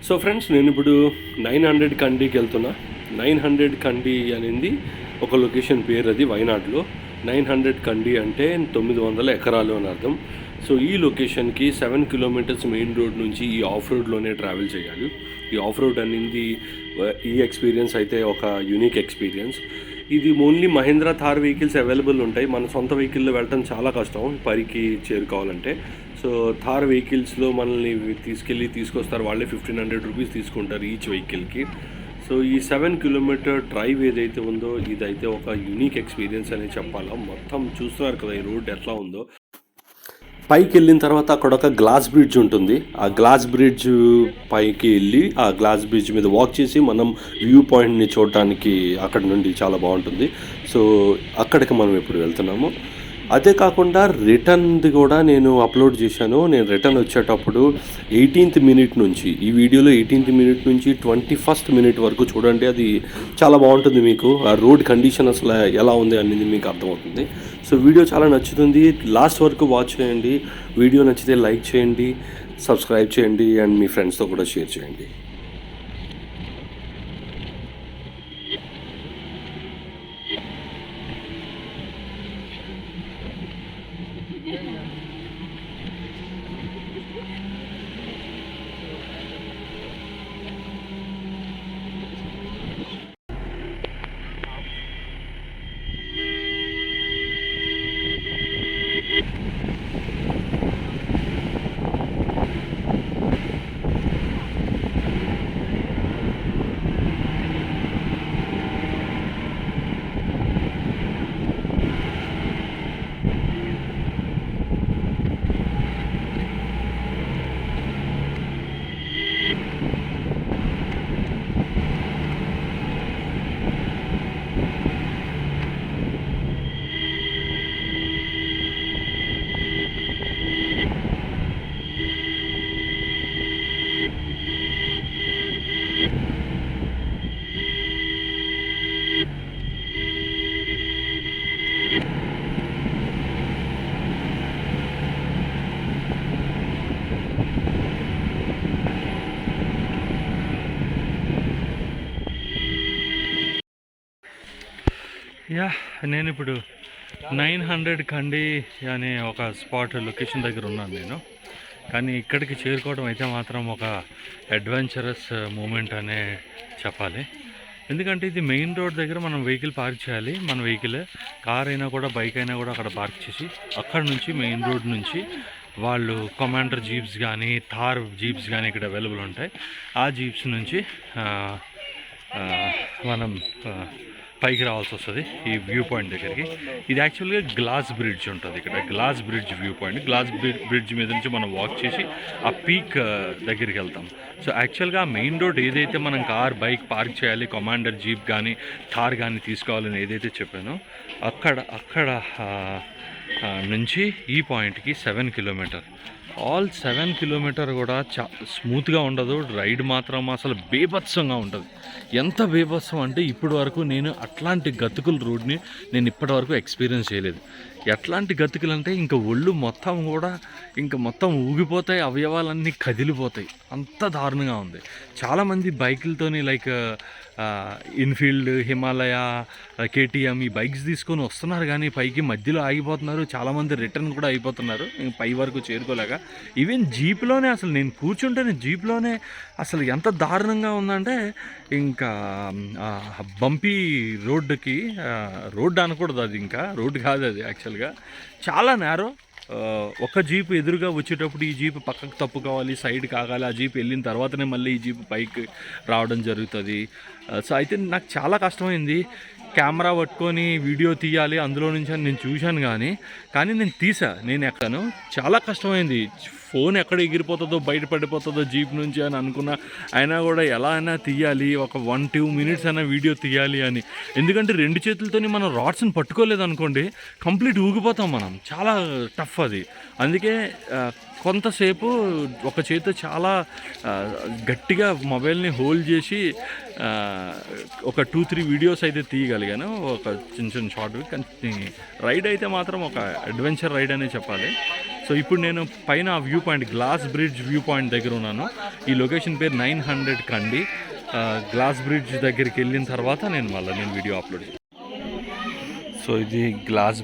So friends, నేను ఇప్పుడు 900 కండీకి వెళ్తున్నా. 900 కండీ అనేది ఒక లొకేషన్ పేరు, అది వయనాడ్లో. 900 కండీ అంటే 900 ఎకరాలు అని అర్థం. సో ఈ లొకేషన్కి 7 కిలోమీటర్స్ మెయిన్ రోడ్ నుంచి ఈ ఆఫ్ రోడ్లోనే ట్రావెల్ చేయాలి. ఈ ఆఫ్ రోడ్ అనేది ఈ ఎక్స్పీరియన్స్ అయితే ఒక యూనిక్ ఎక్స్పీరియన్స్. ఇది only Mahindra Thar vehicles available ఉంటాయి. మన సొంత వెహికల్లో వెళ్ళటం చాలా కష్టం పరికి చేరుకోవాలంటే. సో థార్ వెహికల్స్లో మనల్ని తీసుకొస్తారు. వాళ్ళే 1500 రూపీస్ తీసుకుంటారు ఈచ్ వెహికల్కి. సో ఈ 7 కిలోమీటర్ డ్రైవ్ ఏదైతే ఉందో ఇదైతే ఒక యూనిక్ ఎక్స్పీరియన్స్ అనే చెప్పాలా. మొత్తం చూస్తున్నారు కదా ఈ రోడ్ ఎట్లా ఉందో. పైకి వెళ్ళిన తర్వాత అక్కడ ఒక గ్లాస్ బ్రిడ్జ్ ఉంటుంది. ఆ గ్లాస్ బ్రిడ్జ్ పైకి వెళ్ళి ఆ గ్లాస్ బ్రిడ్జ్ మీద వాక్ చేసి మనం వ్యూ పాయింట్ని చూడటానికి అక్కడ నుండి చాలా బాగుంటుంది. సో అక్కడికి మనం ఇప్పుడు వెళ్తున్నాము. అదే కాకుండా రిటర్న్ది కూడా నేను అప్లోడ్ చేశాను. నేను రిటర్న్ వచ్చేటప్పుడు 18th మినిట్ నుంచి, ఈ వీడియోలో 18th మినిట్ నుంచి 21st మినిట్ వరకు చూడండి. అది చాలా బాగుంటుంది. మీకు ఆ రోడ్ కండిషన్ అసలు ఎలా ఉంది అనేది మీకు అర్థమవుతుంది. సో వీడియో చాలా నచ్చుతుంది. లాస్ట్ వరకు వాచ్ చేయండి. వీడియో నచ్చితే లైక్ చేయండి, సబ్స్క్రైబ్ చేయండి అండ్ మీ ఫ్రెండ్స్తో కూడా షేర్ చేయండి. నేను ఇప్పుడు 900 కండి అనే ఒక స్పాట్ లొకేషన్ దగ్గర ఉన్నాను నేను. కానీ ఇక్కడికి చేరుకోవడం అయితే మాత్రం ఒక అడ్వెంచరస్ మూమెంట్ అనే చెప్పాలి. ఎందుకంటే ఇది మెయిన్ రోడ్ దగ్గర మనం వెహికల్ పార్క్ చేయాలి. మన వెహికల్ కార్ అయినా కూడా బైక్ అయినా కూడా అక్కడ పార్క్ చేసి అక్కడ నుంచి మెయిన్ రోడ్ నుంచి వాళ్ళు కమాండర్ జీప్స్ కానీ థార్ జీప్స్ కానీ ఇక్కడ అవైలబుల్ ఉంటాయి. ఆ జీప్స్ నుంచి మనం పైకి రావాల్సి వస్తుంది ఈ వ్యూ పాయింట్ దగ్గరికి. ఇది యాక్చువల్గా గ్లాస్ బ్రిడ్జ్ ఉంటుంది ఇక్కడ. Glass bridge view point. Glass bridge మీద నుంచి మనం వాక్ చేసి ఆ పీక్ దగ్గరికి వెళ్తాం. సో యాక్చువల్గా మెయిన్ రోడ్ ఏదైతే మనం కార్ బైక్ పార్క్ చేయాలి, కమాండర్ జీప్ కానీ థార్ కానీ తీసుకోవాలని ఏదైతే చెప్పానో అక్కడ నుంచి ఈ పాయింట్కి 7 కిలోమీటర్. ఆల్ 7 కిలోమీటర్ కూడా స్మూత్గా ఉండదు. రైడ్ మాత్రం అసలు బీభత్సంగా ఉంటుంది. ఎంత బీభత్సం అంటే ఇప్పటి వరకు నేను అట్లాంటి గతుకుల రోడ్ని నేను ఇప్పటి వరకు ఎక్స్పీరియన్స్ చేయలేదు. ఎట్లాంటి గతుకులు అంటే ఇంకా ఒళ్ళు మొత్తం కూడా ఇంకా మొత్తం ఊగిపోతాయి, అవయవాలన్నీ కదిలిపోతాయి. అంత దారుణంగా ఉంది. చాలామంది బైకులతోని లైక్ ఇన్ఫీల్డ్, హిమాలయ, కేటీఎం ఈ బైక్స్ తీసుకొని వస్తున్నారు కానీ పైకి మధ్యలో ఆగిపోతున్నారు. చాలామంది రిటర్న్ కూడా అయిపోతున్నారు పై వరకు చేరుకోలేక. ఈవెన్ జీప్లోనే అసలు నేను కూర్చుంటేనే జీప్లోనే అసలు ఎంత దారుణంగా ఉందంటే ఇంకా బంపీ రోడ్డుకి, రోడ్డు అనకూడదు అది, ఇంకా రోడ్డు కాదు అది యాక్చువల్గా. చాలా నేరో. ఒక జీప్ ఎదురుగా వచ్చేటప్పుడు ఈ జీప్ పక్కకు తప్పుకోవాలి, సైడ్ కాగాలి. ఆ జీప్ వెళ్ళిన తర్వాతనే మళ్ళీ ఈ జీప్ పైకి రావడం జరుగుతుంది. సో అయితే నాకు చాలా కష్టమైంది. కెమెరా పట్టుకొని వీడియో తీయాలి అందులో నుంచి అని నేను చూశాను కానీ నేను ఎక్కాను. చాలా కష్టమైంది. ఫోన్ ఎక్కడ ఎగిరిపోతుందో బయటపడిపోతుందో జీప్ నుంచి అని అనుకున్నా. అయినా కూడా ఎలా అయినా తీయాలి, ఒక 1-2 మినిట్స్ అయినా వీడియో తీయాలి అని. ఎందుకంటే 2 చేతులతోని మనం రాడ్స్ని పట్టుకోలేదు అనుకోండి, కంప్లీట్ ఊగిపోతాం మనం. చాలా టఫ్ అది. అందుకే కొంతసేపు ఒక చేతితో చాలా గట్టిగా మొబైల్ని హోల్డ్ చేసి ఒక 2-3 వీడియోస్ అయితే తీయగలిగాను, ఒక చిన్న షార్ట్. కానీ రైడ్ అయితే మాత్రం ఒక అడ్వెంచర్ రైడ్ అనే చెప్పాలి. సో ఇప్పుడు నేను పైన view point glass bridge view point దగ్గర ఉన్నాను. ఈ లొకేషన్ పేరు 900 కండి. గ్లాస్ బ్రిడ్జ్ దగ్గరికి వెళ్ళిన తర్వాత నేను వీడియో అప్లోడ్ చేస్తాను. సో ఇది గ్లాస్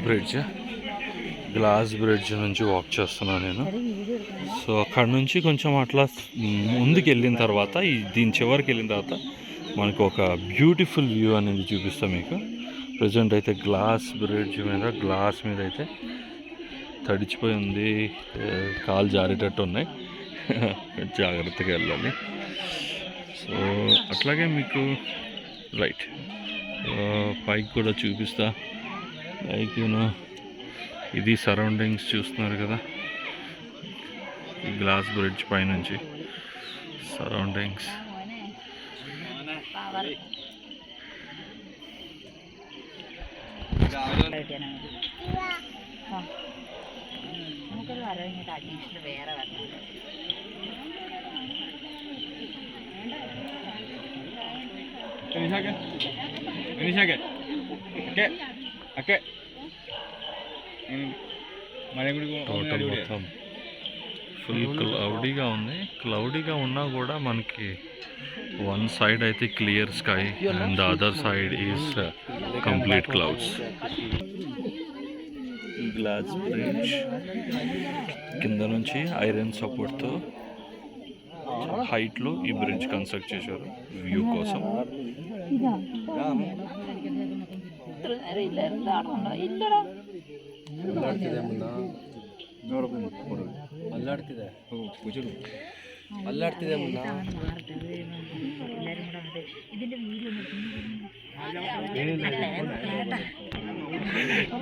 బ్రిడ్జ్ నుంచి వాక్ చేస్తున్నాను నేను. సో అక్కడ నుంచి కొంచెం అట్లా ముందుకు వెళ్ళిన తర్వాత దీని చివరికి వెళ్ళిన తర్వాత మనకు ఒక బ్యూటిఫుల్ వ్యూ అనేది చూపిస్తాం మీకు. ప్రజెంట్ అయితే గ్లాస్ మీద అయితే తడిచిపోయి ఉంది, కాలు జారేటట్టు ఉన్నాయి. జాగ్రత్తగా వెళ్ళాలి. సో అట్లాగే మీకు రైట్ పైకి కూడా చూపిస్తా. లైక్ ఇది సరౌండింగ్స్ చూస్తున్నారు కదా, ఈ గ్లాస్ బ్రిడ్జ్ పైనుంచి సరౌండింగ్స్. టోటల్ మొత్తం ఫుల్ క్లౌడీగా ఉంది. క్లౌడీగా ఉన్నా కూడా మనకి వన్ సైడ్ అయితే clear sky and the other side is complete clouds. Glass bridge కింద నుంచి ఐరన్ సపోర్ట్తో హైట్లో ఈ బ్రిడ్జ్ కన్స్ట్రక్ట్ చేశారు వ్యూ కోసం.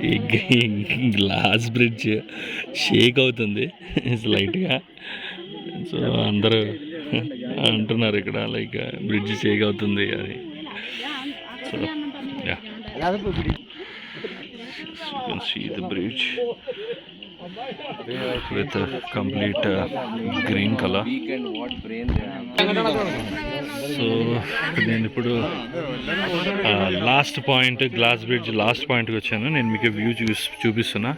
ఈ గ్లాస్ బ్రిడ్జ్ షేక్ అవుతుంది లైట్గా. సో అందరూ అంటున్నారు ఇక్కడ లైక్ బ్రిడ్జ్ షేక్ అవుతుంది అని. So you can see the bridge with a complete green color. So నేను ఇప్పుడు last point glass bridge last పాయింట్కి వచ్చాను. నేను మీకు వ్యూ చూపిస్తున్నా.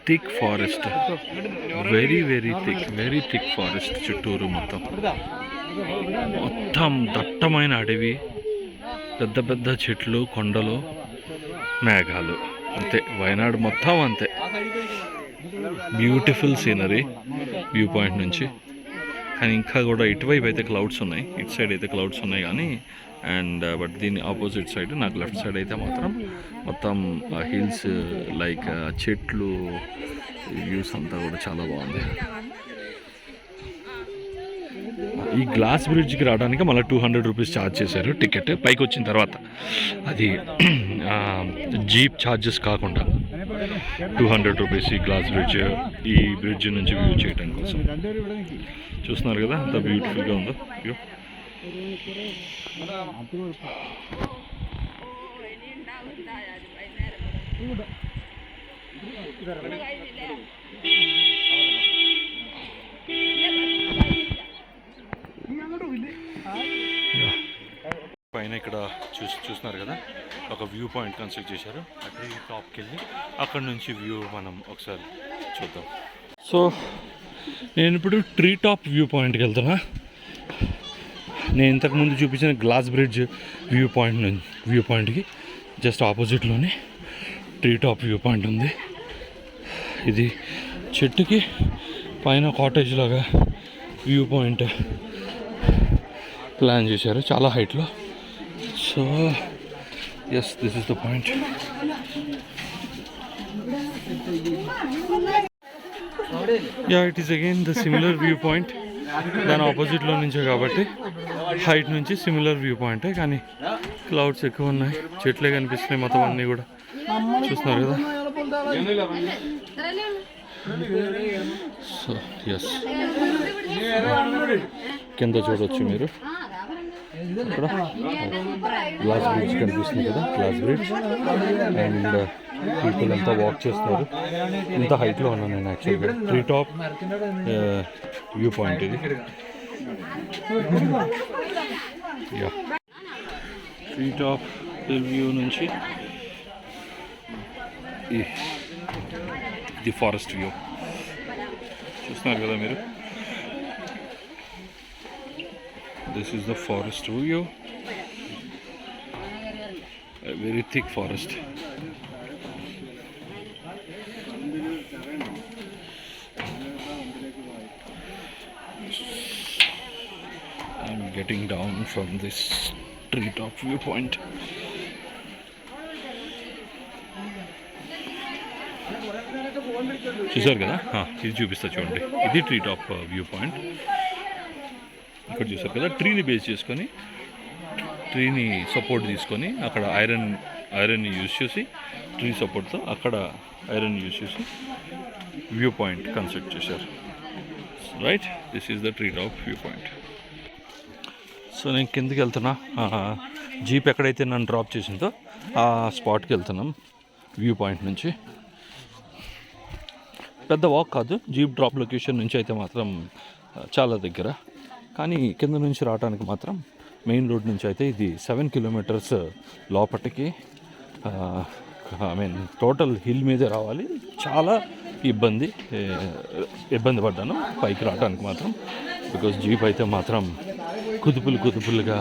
Thick forest, very thick forest చుట్టూరు మొత్తం దట్టమైన అడవి, పెద్ద చెట్లు, కొండలు, మేఘాలు. అంతే వయనాడ్ మొత్తం అంతే. బ్యూటిఫుల్ సీనరీ వ్యూ పాయింట్ నుంచి. కానీ ఇంకా కూడా ఇటువైపు అయితే క్లౌడ్స్ ఉన్నాయి, ఇటు సైడ్ అయితే క్లౌడ్స్ ఉన్నాయి కానీ బట్ దీని ఆపోజిట్ సైడ్ నాకు లెఫ్ట్ సైడ్ అయితే మాత్రం మొత్తం హిల్స్ లైక్ చెట్లు, వ్యూస్ అంతా కూడా చాలా బాగుంది. ఈ గ్లాస్ బ్రిడ్జ్కి రావడానికి మళ్ళీ 200 రూపీస్ ఛార్జ్ చేశారు టికెట్. పైకి వచ్చిన తర్వాత అది జీప్ ఛార్జెస్ కాకుండా 200 రూపీస్ ఈ గ్లాస్ బ్రిడ్జ్, ఈ బ్రిడ్జ్ నుంచి వ్యూ చేయడం కోసం. చూస్తున్నారు కదా అంత బ్యూటిఫుల్గా ఉందో వ్యూ. పైన ఇక్కడ చూస్తున్నారు కదా ఒక వ్యూ పాయింట్ కన్స్ట్రక్ట్ చేశారు. అక్కడ టాప్కి వెళ్ళి అక్కడ నుంచి వ్యూ మనం ఒకసారి చూద్దాం. సో నేను ఇప్పుడు ట్రీ టాప్ వ్యూ పాయింట్కి వెళ్తున్నా. నేను ఇంతకుముందు చూపించిన గ్లాస్ బ్రిడ్జ్ వ్యూ పాయింట్కి జస్ట్ ఆపోజిట్లోనే ట్రీ టాప్ వ్యూ పాయింట్ ఉంది. ఇది చెట్టుకి పైన కాటేజ్ లాగా వ్యూ పాయింట్ ప్లాన్ చేశారు చాలా హైట్లో. So yes, this is the point. Yeah, it is again the similar view point. దాని ఆపోజిట్లో నుంచే కాబట్టి హైట్ నుంచి సిమిలర్ వ్యూ పాయింటే, కానీ క్లౌడ్స్ ఎక్కువ ఉన్నాయి, చెట్లే కనిపిస్తున్నాయి మొత్తం అన్నీ కూడా. చూస్తున్నారు కదా. సో ఎస్, కింద చూడవచ్చు మీరు ఇక్కడ గ్లాస్ బ్రిడ్జ్ కనిపిస్తుంది కదా, గ్లాస్ బ్రిడ్జ్. అండ్ పీపుల్ అంతా వాక్ చేస్తున్నారు. ఇంత హైట్లో ఉన్నాను నేను యాక్చువల్గా. ట్రీ టాప్ వ్యూ పాయింట్ ఇది. యా, ట్రీ టాప్ వ్యూ నుంచి ఇది ఫారెస్ట్ వ్యూ. చూస్తున్నారు కదా మీరు. This is the forest view, very thick forest. I'm getting down from this treetop viewpoint. చూసారు కదా, ఇది చూపిస్తా చూడండి. ఇది ట్రీ టాప్ వ్యూ పాయింట్. ఇక్కడ చూసారు కదా, ట్రీని బేస్ చేసుకొని, ట్రీని సపోర్ట్ తీసుకొని అక్కడ ఐరన్ని యూజ్ చేసి, ట్రీ సపోర్ట్తో అక్కడ ఐరన్ యూజ్ చేసి వ్యూ పాయింట్ కన్స్ట్రక్ట్ చేశారు. Right, this is the tree top view point. So నేను కిందకి వెళ్తున్నా, జీప్ ఎక్కడైతే నన్ను డ్రాప్ చేసిందో ఆ స్పాట్కి వెళ్తున్నాం. వ్యూ పాయింట్ నుంచి పెద్ద వాక్ కాదు, జీప్ డ్రాప్ లొకేషన్ నుంచి అయితే మాత్రం చాలా దగ్గర. కానీ కింద నుంచి రావడానికి మాత్రం మెయిన్ రోడ్ నుంచి అయితే ఇది 7 కిలోమీటర్స్ లోపటికి. ఐ మీన్ టోటల్ హిల్ మీదే రావాలి. చాలా ఇబ్బంది పడ్డాను పైకి రావడానికి మాత్రం. బికాజ్ జీప్ అయితే మాత్రం కుదుపులుగా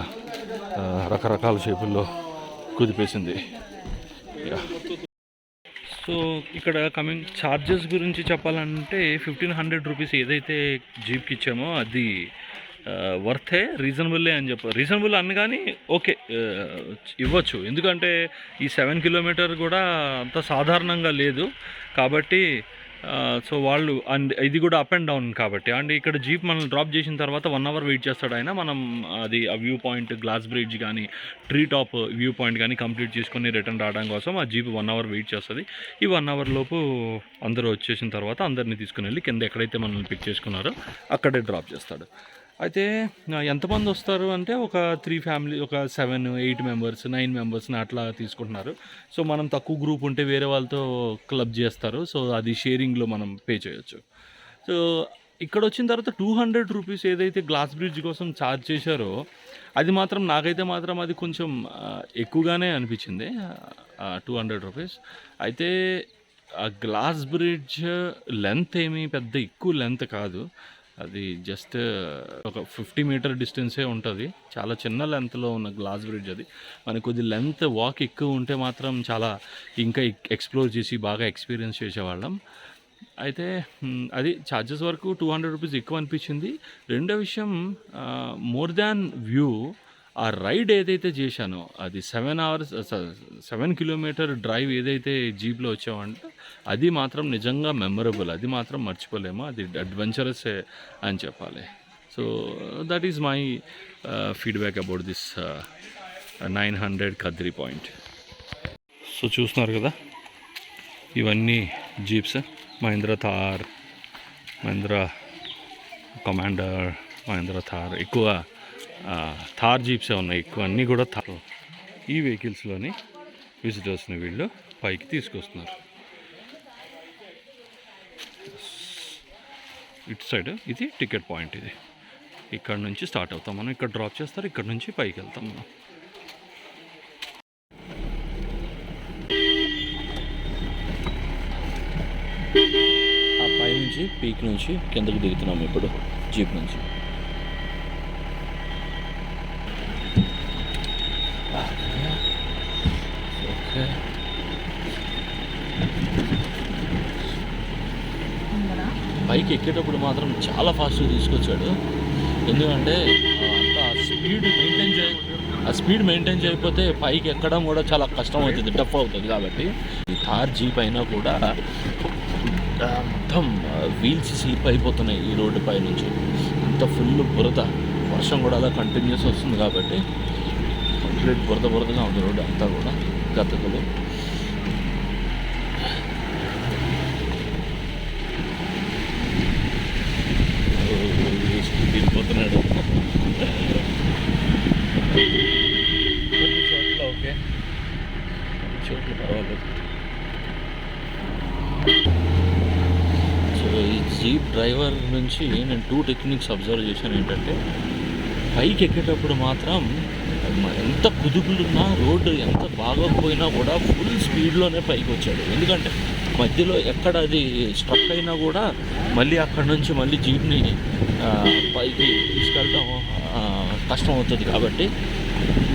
రకరకాల షేపుల్లో కుదిపేసింది. సో ఇక్కడ కమింగ్ ఛార్జెస్ గురించి చెప్పాలంటే 1500 రూపీస్ ఏదైతే జీప్కి ఇచ్చామో అది వర్తే, రీజనబుల్లే అని రీజనబుల్ అని కానీ ఓకే ఇవ్వచ్చు. ఎందుకంటే ఈ 7 కిలోమీటర్ కూడా అంత సాధారణంగా లేదు కాబట్టి. సో వాళ్ళు అండ్ ఇది కూడా అప్ అండ్ డౌన్ కాబట్టి. అండ్ ఇక్కడ జీప్ మనం డ్రాప్ చేసిన తర్వాత 1 అవర్ వెయిట్ చేస్తాడు ఆయన. మనం అది ఆ వ్యూ పాయింట్, గ్లాస్ బ్రిడ్జ్ కానీ ట్రీ టాప్ వ్యూ పాయింట్ కానీ కంప్లీట్ చేసుకొని రిటర్న్ రావడం కోసం ఆ జీప్ 1 అవర్ వెయిట్ చేస్తుంది. ఈ 1 అవర్ లోపు అందరూ వచ్చేసిన తర్వాత అందరినీ తీసుకుని వెళ్ళి కింద ఎక్కడైతే మనల్ని పిక్ చేసుకున్నారో అక్కడే డ్రాప్ చేస్తాడు. అయితే ఎంతమంది వస్తారు అంటే ఒక 3 ఫ్యామిలీ, ఒక 7, 8 మెంబర్స్, 9 మెంబర్స్ని అట్లా తీసుకుంటున్నారు. సో మనం తక్కువ గ్రూప్ ఉంటే వేరే వాళ్ళతో క్లబ్ చేస్తారు. సో అది షేరింగ్లో మనం పే చేయొచ్చు. సో ఇక్కడ వచ్చిన తర్వాత 200 రూపీస్ ఏదైతే గ్లాస్ బ్రిడ్జ్ కోసం ఛార్జ్ చేశారో అది మాత్రం నాకైతే మాత్రం అది కొంచెం ఎక్కువగానే అనిపించింది, 200 రూపీస్. అయితే ఆ గ్లాస్ బ్రిడ్జ్ లెంత్ ఏమీ పెద్ద ఎక్కువ లెంత్ కాదు, అది జస్ట్ ఒక 50 మీటర్ డిస్టెన్సే ఉంటుంది. చాలా చిన్న లెంత్లో ఉన్న గ్లాస్ బ్రిడ్జ్ అది. మనకు కొద్ది లెంత్ వాక్ ఎక్కువ ఉంటే మాత్రం చాలా ఇంకా ఎక్స్ప్లోర్ చేసి బాగా ఎక్స్పీరియన్స్ చేసేవాళ్ళం. అయితే అది ఛార్జెస్ వరకు 200 రూపీస్ ఎక్కువ అనిపించింది. రెండో విషయం, మోర్ దాన్ వ్యూ, ఆ రైడ్ ఏదైతే చేశానో అది 7 కిలోమీటర్ డ్రైవ్ ఏదైతే జీప్లో వచ్చామంటే అది మాత్రం నిజంగా మెమరబుల్. అది మాత్రం మర్చిపోలేము, అది అడ్వెంచరస్ అని చెప్పాలి. So that is my feedback about this 900 Kadri point. So చూస్తున్నారు కదా, ఇవన్నీ జీప్స్. మహీంద్రా థార్, మహీంద్రా కమాండర్, మహీంద్రా థార్, ఎక్కువ థార్ జీప్సే ఉన్నాయి ఎక్కువ. అన్నీ కూడా థార్. ఈ వెహికల్స్లోని విజిటర్స్ని వీళ్ళు పైకి తీసుకొస్తున్నారు. ఇటు సైడ్ ఇది టికెట్ పాయింట్. ఇది ఇక్కడ నుంచి స్టార్ట్ అవుతాం మనం, ఇక్కడ డ్రాప్ చేస్తారు, ఇక్కడ నుంచి పైకి వెళ్తాం మనం. ఆ పై నుంచి పీక్ నుంచి కిందకి దిగుతున్నాం ఇప్పుడు జీప్ నుంచి. పైకి ఎక్కేటప్పుడు మాత్రం చాలా ఫాస్ట్గా తీసుకొచ్చాడు. ఎందుకంటే అంత స్పీడ్ మెయింటైన్ చేయకపోతే పైకి ఎక్కడం కూడా చాలా కష్టం అవుతుంది, టఫ్ అవుతుంది. కాబట్టి ఈ థార్ జీప్ అయినా కూడా మొత్తం వీల్స్ స్లిప్ అయిపోతున్నాయి ఈ రోడ్డు పై నుంచి. అంత ఫుల్ బురద, వర్షం కూడా అలా కంటిన్యూస్ వస్తుంది కాబట్టి కంప్లీట్ బురదగా ఉంది రోడ్డు అంతా కూడా, గతకులు. వెళ్ళిపోతున్నాడు కొన్ని చోట్ల. ఓకే, కొన్ని చోట్ల పర్వాలేదు. సో ఈ జీప్ డ్రైవర్ నుంచి నేను 2 టెక్నిక్స్ అబ్జర్వ్ చేశాను. ఏంటంటే పైకి ఎక్కేటప్పుడు మాత్రం ఎంత కుదుపులున్నా, రోడ్డు ఎంత బాగోకపోయినా కూడా ఫుల్ స్పీడ్లోనే పైకి వచ్చాడు. ఎందుకంటే మధ్యలో ఎక్కడ అది స్ట్రక్ అయినా కూడా మళ్ళీ అక్కడ నుంచి మళ్ళీ జీప్ని పైకి తీసుకెళ్ళడం కష్టం అవుతుంది. కాబట్టి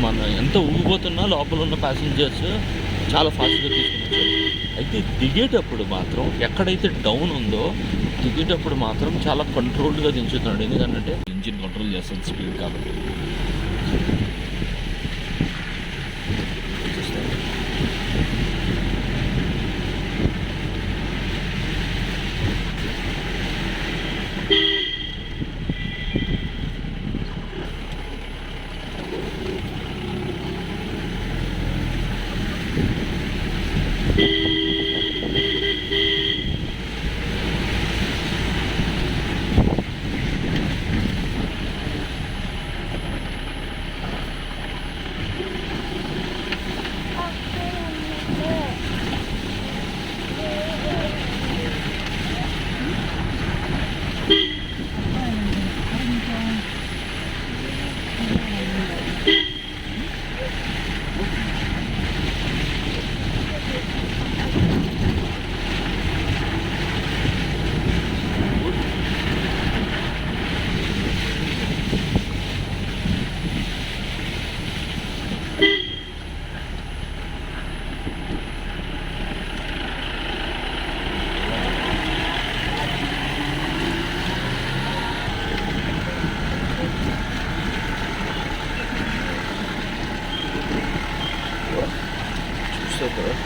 మనం ఎంత ఊగిపోతున్నా లోపల ఉన్న ప్యాసింజర్స్ చాలా ఫాస్ట్గా తీసుకుని. అయితే దిగేటప్పుడు మాత్రం ఎక్కడైతే డౌన్ ఉందో దిగేటప్పుడు మాత్రం చాలా కంట్రోల్డ్గా దించుతున్నాడు. ఎందుకంటే ఇంజిన్ కంట్రోల్ చేస్తుంది స్పీడ్ కాబట్టి.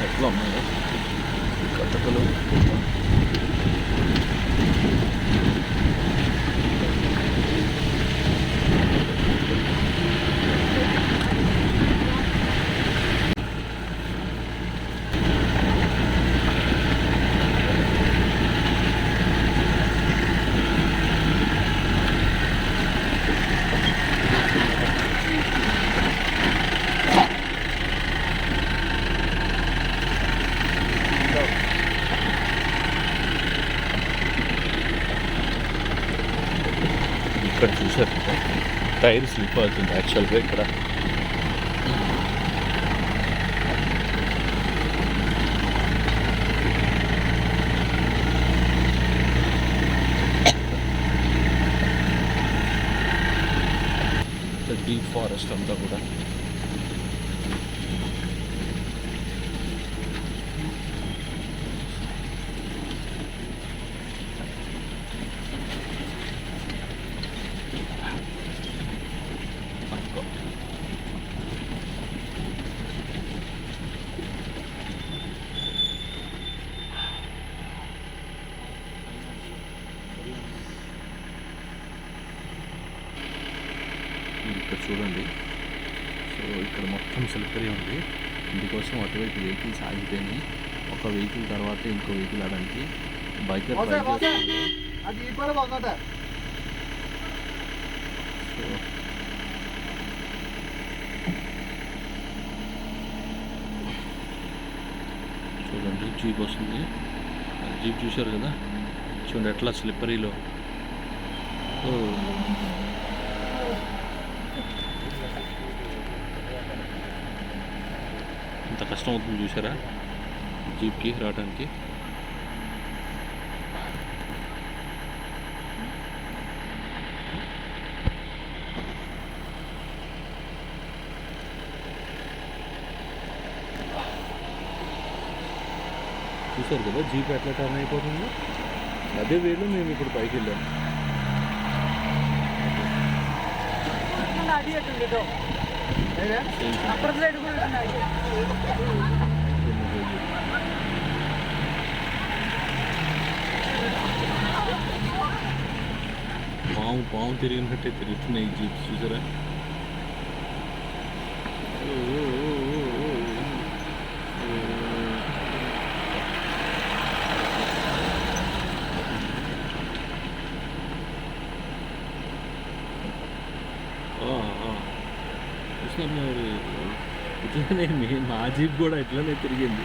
ఎట్లా ఉన్నాయో కట్టకలు. ఇక్కడ చూసారు టైర్ స్లిప్ అవుతుంది యాక్చువల్గా. ఇక్కడ డీప్ ఫారెస్ట్ అంతా కూడా. ఇక్కడ చూడండి. సో ఇక్కడ మొత్తం స్లిప్పరీ ఉంది. ఇందుకోసం అటువైపు వెహికల్స్ ఆగిపోయినాయి. ఒక వెహికల్ తర్వాత ఇంకో వెహికల్ ఆడడానికి బైకర్ ట్రై చేస్తున్నారు. చూడండి జీప్ వస్తుంది. జీప్ చూశారు కదా, చూడండి ఎట్లా స్లిప్పరీలో. ఎంత కష్టం అవుతుంది చూసారా జీప్కి రావడానికి. చూసారు కదా జీప్ ఎట్లా టర్న్ అయిపోతుందో. అదే వేలో మేము ఇప్పుడు పైకి వెళ్ళాము. పాము తిరిగినట్టే తిరుగుతున్నాయి జీప్స్ చూసారా. చూస్తున్నారు ఇట్లానే మా జీప్ కూడా ఇట్లానే తిరిగింది.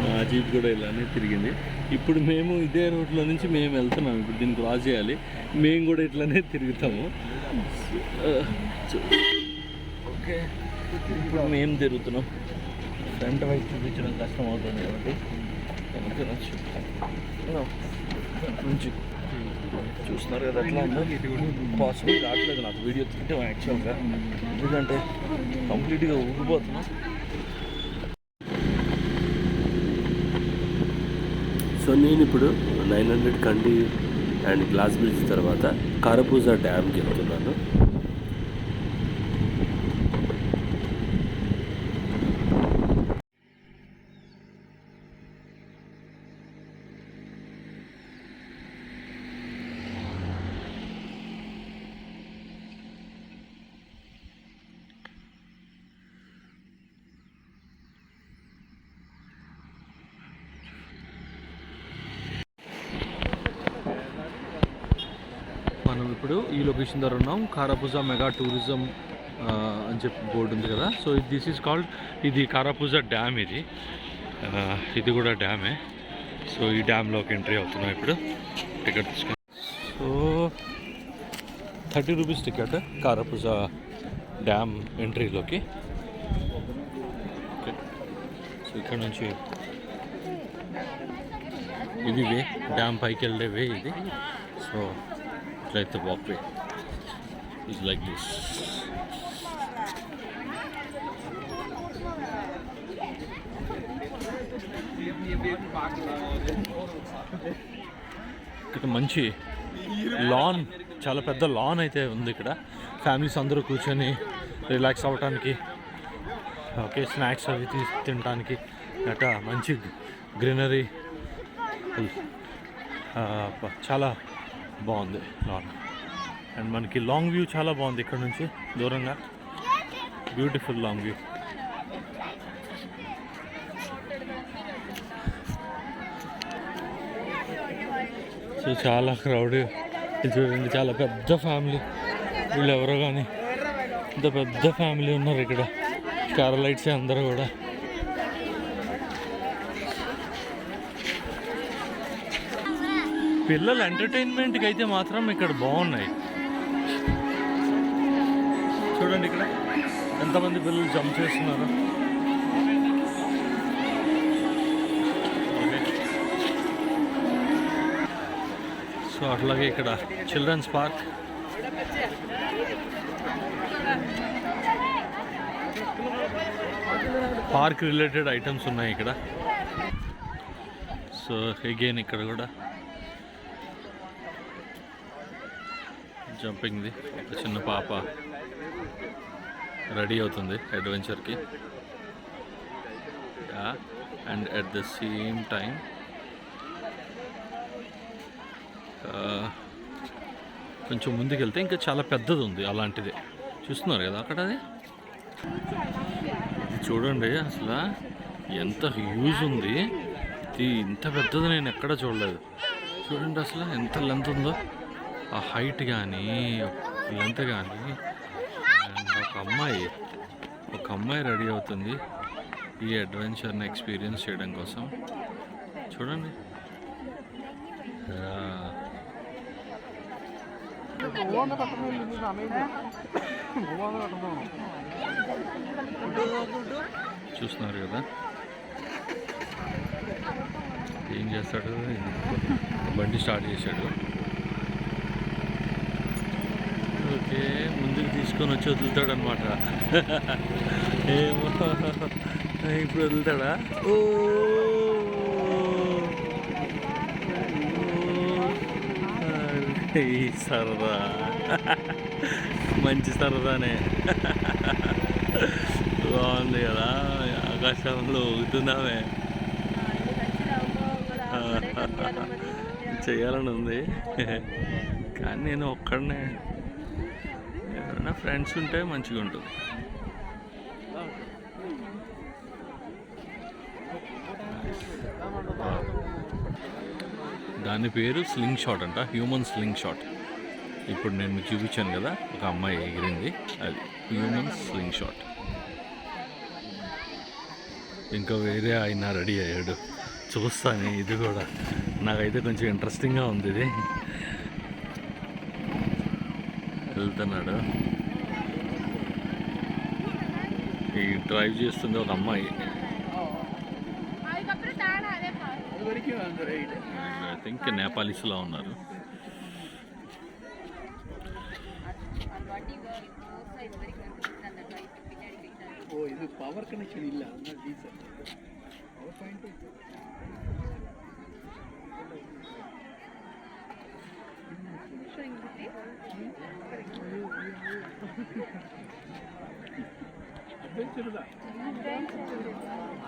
మా జీప్ కూడా ఇలానే తిరిగింది. ఇప్పుడు మేము ఇదే రోడ్లో నుంచి మేము వెళ్తున్నాము. ఇప్పుడు దీన్ని క్రాస్ చేయాలి. మేము కూడా ఇట్లానే తిరుగుతాము. ఓకే, ఇప్పుడు మేము తిరుగుతున్నాం. ఫ్రంట్ వైపు చూపించడం కష్టం అవుతుంది కాబట్టి నుంచి చూస్తున్నారు కదా అట్లా ఉందో పాసిబుల్ కావట్లేదు నాకు వీడియో తీయటం యాక్చువల్గా, ఎందుకంటే కంప్లీట్గా ఊగిపోతున్నాం. సో నేను ఇప్పుడు 900 కండి అండ్ గ్లాస్ బ్రిడ్జ్ తర్వాత కారపూజ డ్యామ్కి వెళ్తున్నాను. మనం ఇప్పుడు ఈ లొకేషన్ దగ్గర ఉన్నాం. కారాపూజ మెగా టూరిజం అని చెప్పి బోర్డు ఉంది కదా. సో దిస్ ఈజ్ కాల్డ్, ఇది కారాపూజ డ్యామ్. ఇది కూడా డ్యామే. సో ఈ డ్యామ్లోకి ఎంట్రీ అవుతున్నాం ఇప్పుడు. టికెట్ తీసుకొని, so 30 rupees ticket Karapuzha dam ఎంట్రీలోకి. ఓకే, సో ఇక్కడ నుంచి ఇది వే, డ్యామ్ పైకి వెళ్ళే వే ఇది. So like the walkway is like this. ఇక్కడ మంచి లాన్, చాలా పెద్ద లాన్ అయితే ఉంది ఇక్కడ. ఫ్యామిలీస్ అందరూ కూర్చొని రిలాక్స్ అవ్వటానికి, ఓకే, స్నాక్స్ అవి తినడానికి అట్లా మంచి గ్రీనరీ, చాలా బాగుంది లాన్. అండ్ మనకి లాంగ్ వ్యూ చాలా బాగుంది ఇక్కడ నుంచి దూరంగా, బ్యూటిఫుల్ లాంగ్ వ్యూ. సో చాలా క్రౌడ్, ఇది చూడండి, చాలా పెద్ద ఫ్యామిలీ. వీళ్ళు ఎవరో కానీ ఇంత పెద్ద ఫ్యామిలీ ఉన్నారు ఇక్కడ. కేరళైట్స్ అందరూ కూడా. పిల్లల ఎంటర్టైన్మెంట్కి అయితే మాత్రం ఇక్కడ బాగున్నాయి. చూడండి ఇక్కడ ఎంతమంది పిల్లలు జంప్ చేస్తున్నారు. సో అట్లాగే ఇక్కడ చిల్డ్రన్స్ పార్క్ రిలేటెడ్ ఐటమ్స్ ఉన్నాయి ఇక్కడ. సో అగైన్ ఇక్కడ కూడా జంపింగ్ది ఒక చిన్న పాప రెడీ అవుతుంది అడ్వెంచర్కి. And at the same time కొంచెం ముందుకెళ్తే ఇంకా చాలా పెద్దది ఉంది అలాంటిది. చూస్తున్నారు కదా అక్కడ, అది చూడండి అసలు ఎంత హ్యూజ్ ఉంది. ఇది ఇంత పెద్దది నేను ఎక్కడ చూడలేదు. చూడండి అసలు ఎంత లెంత్ ఉందో, ఆ హైట్ కానీ లెంత్ కానీ. ఒక అమ్మాయి రెడీ అవుతుంది ఈ అడ్వెంచర్ని ఎక్స్పీరియన్స్ చేయడం కోసం. చూడండి, చూస్తున్నారు కదా ఏం చేస్తాడు. బండి స్టార్ట్ చేశాడు. ఓకే, ముందుకు తీసుకొని వచ్చి వదులుతాడు అనమాట. ఏమో ఇప్పుడు వదులుతాడా? ఓ సరదా, మంచి సరదానే. బాగుంది కదా, ఆకాశంలో ఊగుతున్నామే. చేయాలని ఉంది కానీ నేను ఒక్కడనే, ఎవరైనా ఫ్రెండ్స్ ఉంటే మంచిగా ఉంటుంది. దాని పేరు స్లింగ్ షాట్ అంట, హ్యూమన్ స్లింగ్ షాట్. ఇప్పుడు నేను మీకు చూపించాను కదా, ఒక అమ్మాయి ఎగిరింది, అది హ్యూమన్ స్లింగ్ షాట్. ఇంకా వేరే ఆయన రెడీ అయ్యాడు, చూస్తాను. ఇది కూడా నాకైతే కొంచెం ఇంట్రెస్టింగ్గా ఉంది. ఇది వెళ్తున్నాడు, ఈ డ్రైవ్ చేస్తుంది ఒక అమ్మాయి. ఐ థింక్ నేపాలీస్లా ఉన్నారు. ಇದು ಪವರ್ ಕನೆಕ್ಷನ್ ಇಲ್ಲ ಡೀಸೆಲ್ ಪವರ್ ಪಾಯಿಂಟ್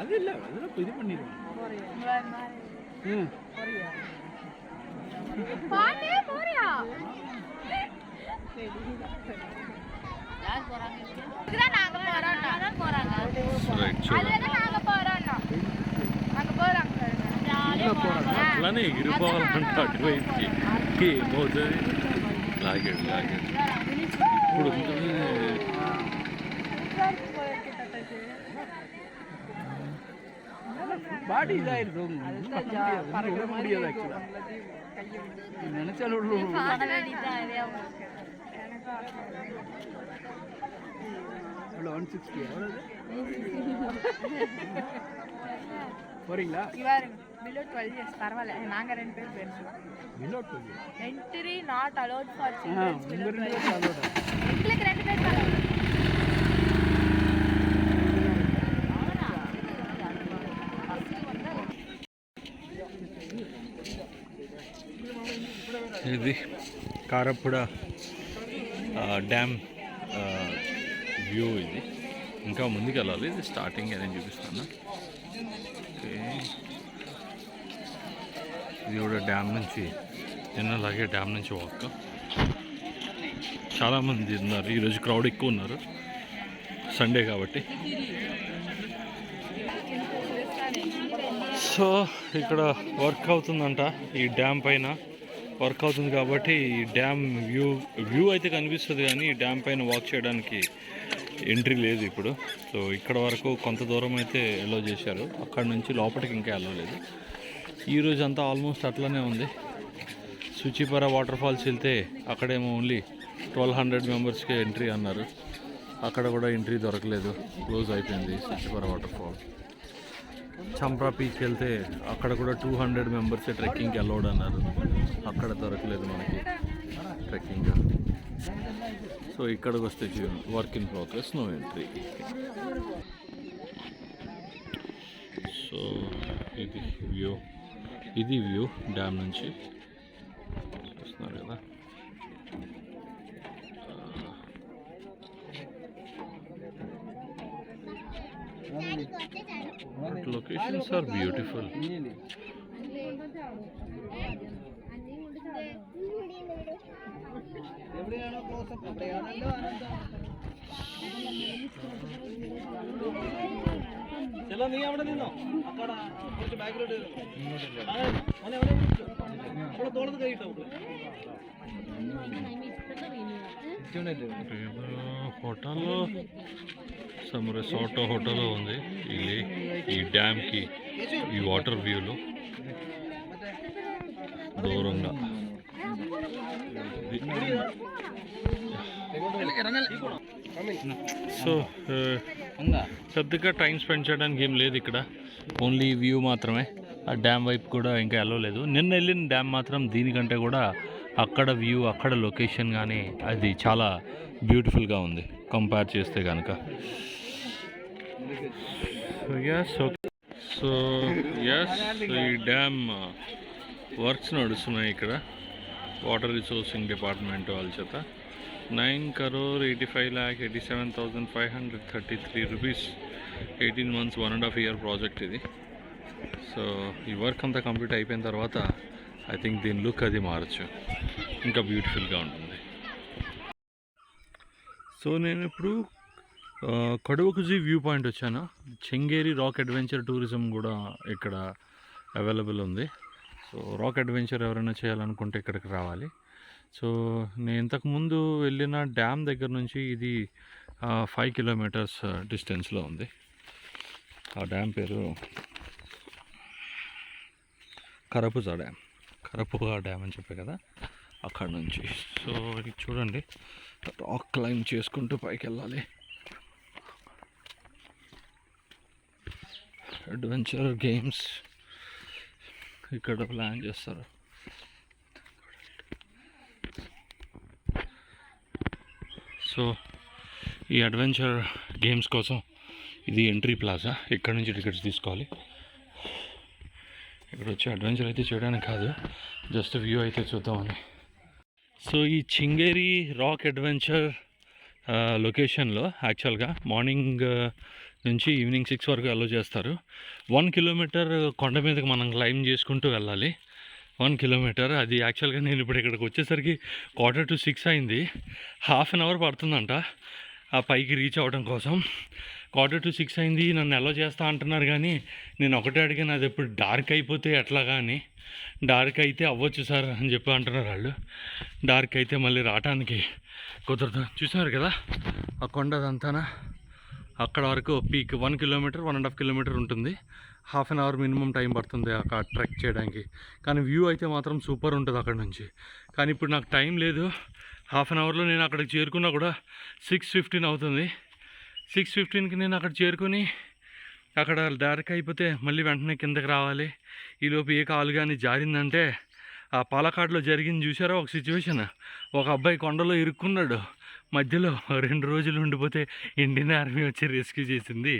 அதில்ல அதெல்லாம் இது பண்ணிடுவோம். అట్లానే ఎగిరిపోవాలంటే అటువైపుకి ఏమవుతుంది. లాగాడు ఇప్పుడు பாடி இதாயிருக்கும் விட முடியாது ஆக்சுவலா நினைச்சாலும் அவ்வளோ 160 எவ்வளவு போறீங்களா? below 12 years பரவாயில்ல. நாங்க ரெண்டு பேர் பேசுவோம். below 12 years entry not allowed for children below 12 years. எங்களுக்கு ரெண்டு பேர் ఇది కారప్పుడ డ్యామ్ వ్యూ. ఇది ఇంకా ముందుకు వెళ్ళాలి. ఇది స్టార్టింగ్ నేను చూపిస్తాను. ఓకే, ఇది కూడా డ్యామ్ నుంచి నిన్నలాగే డ్యామ్ నుంచి వాక్. చాలామంది ఉన్నారు ఈరోజు, క్రౌడ్ ఎక్కువ ఉన్నారు, సండే కాబట్టి. సో ఇక్కడ వర్క్ అవుతుందంట, ఈ డ్యామ్ పైన వర్క్ అవుతుంది కాబట్టి ఈ డ్యామ్ వ్యూ అయితే కనిపిస్తుంది, కానీ ఈ డ్యామ్ పైన వాక్ చేయడానికి ఎంట్రీ లేదు ఇప్పుడు. సో ఇక్కడ వరకు కొంత దూరం అయితే ఎలో చేశారు, అక్కడ నుంచి లోపలికి ఇంకా వెళ్ళలేదు. ఈరోజు అంతా ఆల్మోస్ట్ అట్లనే ఉంది. సుచిపర వాటర్ ఫాల్స్ వెళ్తే అక్కడేమో ఓన్లీ 1200 మెంబర్స్కే ఎంట్రీ అన్నారు, అక్కడ కూడా ఎంట్రీ దొరకలేదు, క్లోజ్ అయిపోయింది సుచిపర వాటర్ ఫాల్. చంప్రా పీక్ వెళ్తే అక్కడ కూడా 200 మెంబర్సే ట్రెక్కింగ్కి అలౌడ్ అన్నారు, అక్కడ దొరకలేదు మనకి ట్రెక్కింగ్. సో ఇక్కడికి వస్తే work in progress, no entry. So ఇది వ్యూ డ్యామ్ నుంచి చూస్తున్నారు కదా. Locations are beautiful. చలో నీ అవడ నిన్నో అక్కడ కొంచెం బ్యాక్ రోడ్ అనే అక్కడ తోడదు కైట్ హోటల్లో సమ్ రిసార్ట్ హోటల్లో ఉంది ఈ డ్యామ్కి, ఈ వాటర్ వ్యూలో దూరంగా. సో పెద్దగా టైం స్పెండ్ చేయడానికి ఏం లేదు ఇక్కడ, ఓన్లీ వ్యూ మాత్రమే. ఆ డ్యామ్ వైపు కూడా ఇంకా వెళ్ళలేదు. నిన్న వెళ్ళిన డ్యామ్ మాత్రం దీనికంటే కూడా అక్కడ వ్యూ, అక్కడ లొకేషన్ కానీ అది చాలా బ్యూటిఫుల్గా ఉంది కంపేర్ చేస్తే కనుక. సో ఈ డ్యామ్ వర్క్స్ నడుస్తున్నాయి ఇక్కడ వాటర్ రిసోర్సింగ్ డిపార్ట్మెంట్ వాళ్ళ చేత. 9,85,87,533 రూపీస్, 18 months 1.5 year ప్రాజెక్ట్ ఇది. సో ఈ వర్క్ అంతా కంప్లీట్ అయిపోయిన తర్వాత ఐ థింక్ దీని లుక్ అది మారచ్చు, ఇంకా బ్యూటిఫుల్గా ఉంటుంది. సో నేను ఇప్పుడు కడువకుజీ వ్యూ పాయింట్ వచ్చాను. చెంగేరి రాక్ అడ్వెంచర్ టూరిజం కూడా ఇక్కడ అవైలబుల్ ఉంది. సో రాక్ అడ్వెంచర్ ఎవరైనా చేయాలనుకుంటే ఇక్కడికి రావాలి. సో నేను ఇంతకుముందు వెళ్ళిన డ్యామ్ దగ్గర నుంచి ఇది 5 kilometers డిస్టెన్స్లో ఉంది. ఆ డ్యామ్ పేరు కరపుజా డ్యామ్ అని చెప్పే కదా, అక్కడ నుంచి. సో ఇది చూడండి, రాక్ క్లైంబ్ చేసుకుంటూ పైకి వెళ్ళాలి. అడ్వెంచర్ గేమ్స్ ఇక్కడ ప్లాన్ చేస్తారు. సో ఈ అడ్వెంచర్ గేమ్స్ కోసం ఇది ఎంట్రీ ప్లాజా. ఇక్కడ నుంచి టికెట్స్ తీసుకోవాలి. ఇక్కడ వచ్చి అడ్వెంచర్ అయితే చేయడానికి కాదు, జస్ట్ వ్యూ అయితే చూద్దామని. సో ఈ చింగేరి రాక్ అడ్వెంచర్ లొకేషన్లో యాక్చువల్గా మార్నింగ్ నుంచి ఈవినింగ్ 6 వరకు అలో చేస్తారు. 1 కిలోమీటర్ కొండ మీదకి మనం క్లైమ్ చేసుకుంటూ వెళ్ళాలి. 1 కిలోమీటర్. అది యాక్చువల్గా నేను ఇప్పుడు ఇక్కడికి వచ్చేసరికి 5:45 అయింది. హాఫ్ అన్ అవర్ పడుతుందంట ఆ పైకి రీచ్ అవ్వడం కోసం. 5:45 అయింది, నన్ను అలో చేస్తా అంటున్నారు. కానీ నేను ఒకటే అడిగాను, అది ఎప్పుడు డార్క్ అయిపోతే ఎట్లా. కానీ డార్క్ అయితే అవ్వచ్చు సార్ అని చెప్పి అంటున్నారు వాళ్ళు. డార్క్ అయితే మళ్ళీ రావటానికి కుదరదు. చూసినారు కదా ఆ కొండ అదంతానా, అక్కడ వరకు పీక్ 1 కిలోమీటర్ 1.5 కిలోమీటర్ ఉంటుంది. Half an hour minimum time పడుతుంది అక్కడ ట్రెక్ చేయడానికి. కానీ వ్యూ అయితే మాత్రం సూపర్ ఉంటుంది అక్కడ నుంచి. కానీ ఇప్పుడు నాకు టైం లేదు. హాఫ్ అన్ అవర్లో నేను అక్కడికి చేరుకున్నా కూడా 6:15 అవుతుంది. 6:15కి నేను అక్కడ చేరుకొని అక్కడ డార్క్ అయిపోతే మళ్ళీ వెంటనే కిందకి రావాలి. ఈలోపు ఏ కాలు కానీ జారిందంటే, ఆ పాలకాడులో జరిగింది చూసారా ఒక సిచ్యువేషన్. ఒక అబ్బాయి కొండలో ఇరుక్కున్నాడు, మధ్యలో 2 రోజులు ఉండిపోతే ఇండియన్ ఆర్మీ వచ్చి రెస్క్యూ చేసింది.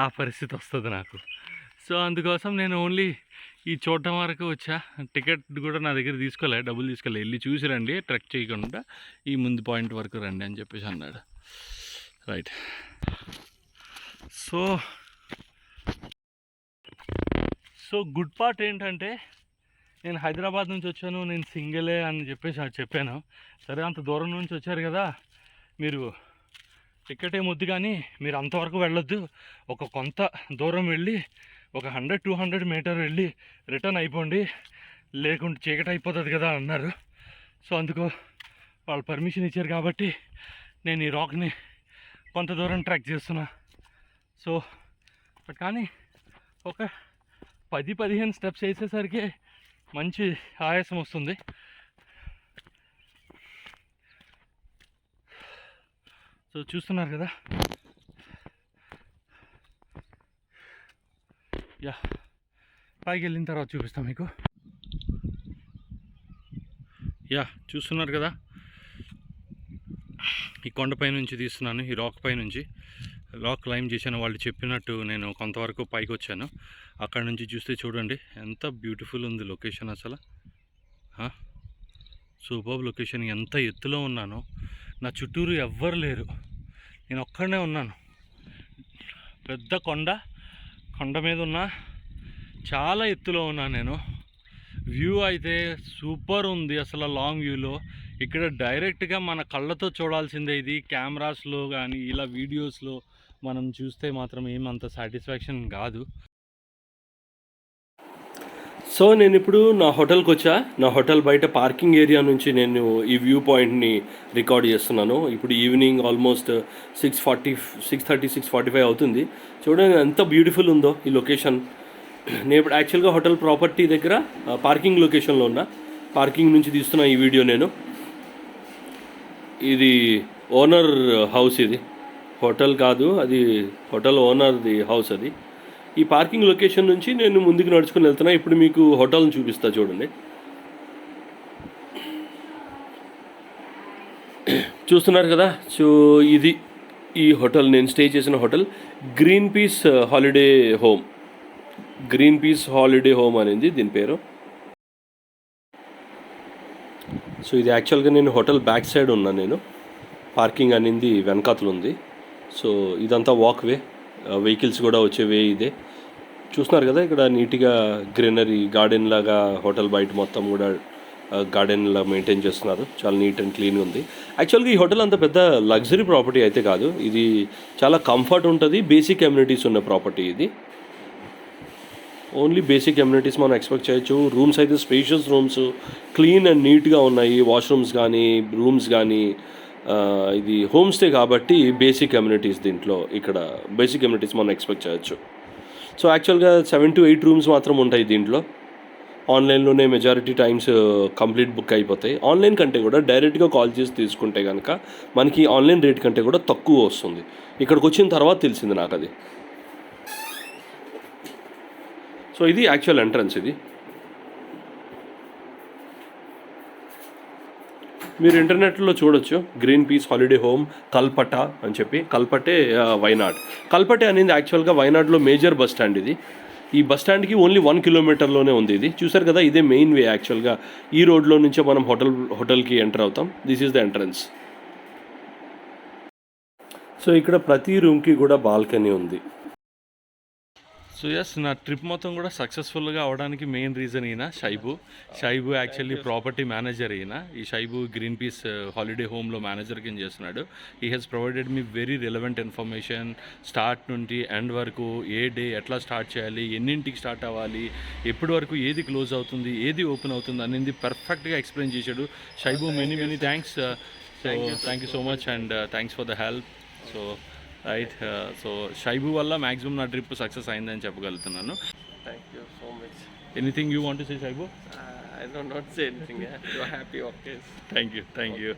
ఆ పరిస్థితి వస్తుంది నాకు. సో అందుకోసం నేను ఓన్లీ ఈ చూడటం వరకు వచ్చా. టికెట్ కూడా నా దగ్గర తీసుకోలే, డబ్బులు తీసుకోలే. వెళ్ళి చూసి రండి, ట్రెక్ చేయకుండా ఈ ముందు పాయింట్ వరకు రండి అని చెప్పేసి అన్నాడు. రైట్. సో గుడ్ పార్ట్ ఏంటంటే, నేను హైదరాబాద్ నుంచి వచ్చాను, నేను సింగిలే అని చెప్పేసి చెప్పాను. సరే అంత దూరం నుంచి వచ్చారు కదా, మీరు టికెట్ ఏమొద్దు కానీ మీరు అంతవరకు వెళ్ళొద్దు, ఒక కొంత దూరం వెళ్ళి ఒక 100-200 మీటర్ వెళ్ళి రిటర్న్ అయిపోండి, లేకుంటే చీకటి అయిపోతుంది కదా అన్నారు. సో అందుకు వాళ్ళు పర్మిషన్ ఇచ్చారు కాబట్టి నేను ఈ రాక్ని కొంత దూరం ట్రెక్ చేస్తున్నా. సో బట్ కానీ ఒక 10-15 స్టెప్స్ వేసేసరికి మంచి ఆయాసం వస్తుంది. సో చూస్తున్నారు కదా, యా పైకి వెళ్ళిన తర్వాత చూపిస్తాం మీకు. యా చూస్తున్నారు కదా, ఈ కొండపై నుంచి తీస్తున్నాను, ఈ రాక్ పై నుంచి. రాక్ క్లైమ్ చేశాను, వాళ్ళు చెప్పినట్టు నేను కొంతవరకు పైకి వచ్చాను. అక్కడ నుంచి చూస్తే చూడండి ఎంత బ్యూటిఫుల్ ఉంది లొకేషన్. అసలు సూపర్ లొకేషన్. ఎంత ఎత్తులో ఉన్నానో, నా చుట్టూరు ఎవ్వరు లేరు, నేను ఒక్కడనే ఉన్నాను. పెద్ద కొండ మీద ఉన్నా, చాలా ఎత్తులో ఉన్నాను నేను. వ్యూ అయితే సూపర్ ఉంది అసలు. లాంగ్ వ్యూలో ఇక్కడ డైరెక్ట్గా మన కళ్ళతో చూడాల్సిందే. ఇది కెమెరాస్లో కానీ ఇలా వీడియోస్లో మనం చూస్తే మాత్రం ఏమంత సాటిస్ఫాక్షన్ కాదు. సో నేను ఇప్పుడు నా హోటల్కి వచ్చా. నా హోటల్ బయట పార్కింగ్ ఏరియా నుంచి నేను ఈ వ్యూ పాయింట్ని రికార్డ్ చేస్తున్నాను. ఇప్పుడు ఈవినింగ్ ఆల్మోస్ట్ 6:45 అవుతుంది. చూడండి ఎంత బ్యూటిఫుల్ ఉందో ఈ లొకేషన్. నేను ఇప్పుడు యాక్చువల్గా హోటల్ ప్రాపర్టీ దగ్గర పార్కింగ్ లొకేషన్లో ఉన్నా. పార్కింగ్ నుంచి తీస్తున్నా ఈ వీడియో నేను. ఇది ఓనర్ హౌస్, ఇది హోటల్ కాదు, అది హోటల్ ఓనర్ది హౌస్ అది. ఈ పార్కింగ్ లొకేషన్ నుంచి నేను ముందుకు నడుచుకుని వెళ్తున్నా. ఇప్పుడు మీకు హోటల్ని చూపిస్తా చూడండి. చూస్తున్నారు కదా, సో ఇది ఈ హోటల్, నేను స్టే చేసిన hotel green peace holiday home. Green peace holiday home అనేది దీని పేరు. సో ఇది యాక్చువల్గా నేను హోటల్ బ్యాక్ సైడ్ ఉన్నా. నేను పార్కింగ్ అనేది వెనకాతలు ఉంది. సో ఇదంతా వాక్ వే, వెహికల్స్ కూడా వచ్చే వే ఇదే. చూస్తున్నారు కదా, ఇక్కడ నీట్గా గ్రీనరీ గార్డెన్ లాగా హోటల్ బయట మొత్తం కూడా గార్డెన్లా మెయింటైన్ చేస్తున్నారు. చాలా నీట్ అండ్ క్లీన్గా ఉంది. యాక్చువల్గా ఈ హోటల్ అంత పెద్ద లగ్జరీ ప్రాపర్టీ అయితే కాదు, ఇది చాలా కంఫర్ట్ ఉంటుంది. బేసిక్ అమ్యూనిటీస్ ఉన్న ప్రాపర్టీ ఇది. ఓన్లీ బేసిక్ అమ్యూనిటీస్ మనం ఎక్స్పెక్ట్ చేయొచ్చు. రూమ్స్ అయితే స్పేషియస్ రూమ్స్, క్లీన్ అండ్ నీట్గా ఉన్నాయి. వాష్రూమ్స్ కానీ రూమ్స్ కానీ. ఇది హోమ్ స్టే కాబట్టి బేసిక్ అమ్యూనిటీస్ దీంట్లో, ఇక్కడ బేసిక్ అమ్యూనిటీస్ మనం ఎక్స్పెక్ట్ చేయొచ్చు. సో యాక్చువల్గా 7 to 8 రూమ్స్ మాత్రం ఉంటాయి దీంట్లో. ఆన్లైన్లోనే మెజారిటీ టైమ్స్ కంప్లీట్ బుక్ అయిపోతాయి. ఆన్లైన్ కంటే కూడా డైరెక్ట్గా కాల్ చేసి తీసుకుంటే కనుక మనకి ఆన్లైన్ రేట్ కంటే కూడా తక్కువ వస్తుంది. ఇక్కడికి వచ్చిన తర్వాత తెలిసింది నాకు అది. సో ఇది యాక్చువల్ ఎంట్రన్స్. ఇది మీరు ఇంటర్నెట్లో చూడొచ్చు, గ్రీన్ పీస్ హాలిడే హోమ్ కల్పట అని చెప్పి. కల్పటే వైనాడ్. కల్పటే అనేది యాక్చువల్గా వైనాడ్లో మేజర్ బస్ స్టాండ్ ఇది. ఈ బస్ స్టాండ్కి ఓన్లీ 1 కిలోమీటర్లోనే ఉంది ఇది. చూసారు కదా, ఇదే మెయిన్ వే యాక్చువల్గా. ఈ రోడ్లో నుంచే మనం హోటల్కి ఎంటర్ అవుతాం. This is the entrance. So ఇక్కడ ప్రతి రూమ్కి కూడా బాల్కనీ ఉంది. సో ఎస్, నా ట్రిప్ మొత్తం కూడా సక్సెస్ఫుల్గా అవడానికి మెయిన్ రీజన్ ఈయన షైబు యాక్చువల్లీ ప్రాపర్టీ మేనేజర్ ఈయన. ఈ షైబు గ్రీన్ పీస్ హాలిడే హోమ్లో మేనేజర్ కింద చేస్తున్నాడు. He has provided me very relevant information. Start నుండి ఎండ్ వరకు, ఏ డే ఎట్లా స్టార్ట్ చేయాలి, ఎన్నింటికి స్టార్ట్ అవ్వాలి, ఎప్పటి వరకు ఏది క్లోజ్ అవుతుంది, ఏది ఓపెన్ అవుతుంది అనేది పర్ఫెక్ట్గా ఎక్స్ప్లెయిన్ చేశాడు. Shaibu, many thanks. So thank you so much and thanks for the help. So right, so Shaibu వల్ల మ్యాక్సిమం నా ట్రిప్ సక్సెస్ అయిందని చెప్పగలుగుతున్నాను. Thank you so much. Anything you want to say Shaibu? I don't not say anything. Yeah. You're happy, okay. Thank you.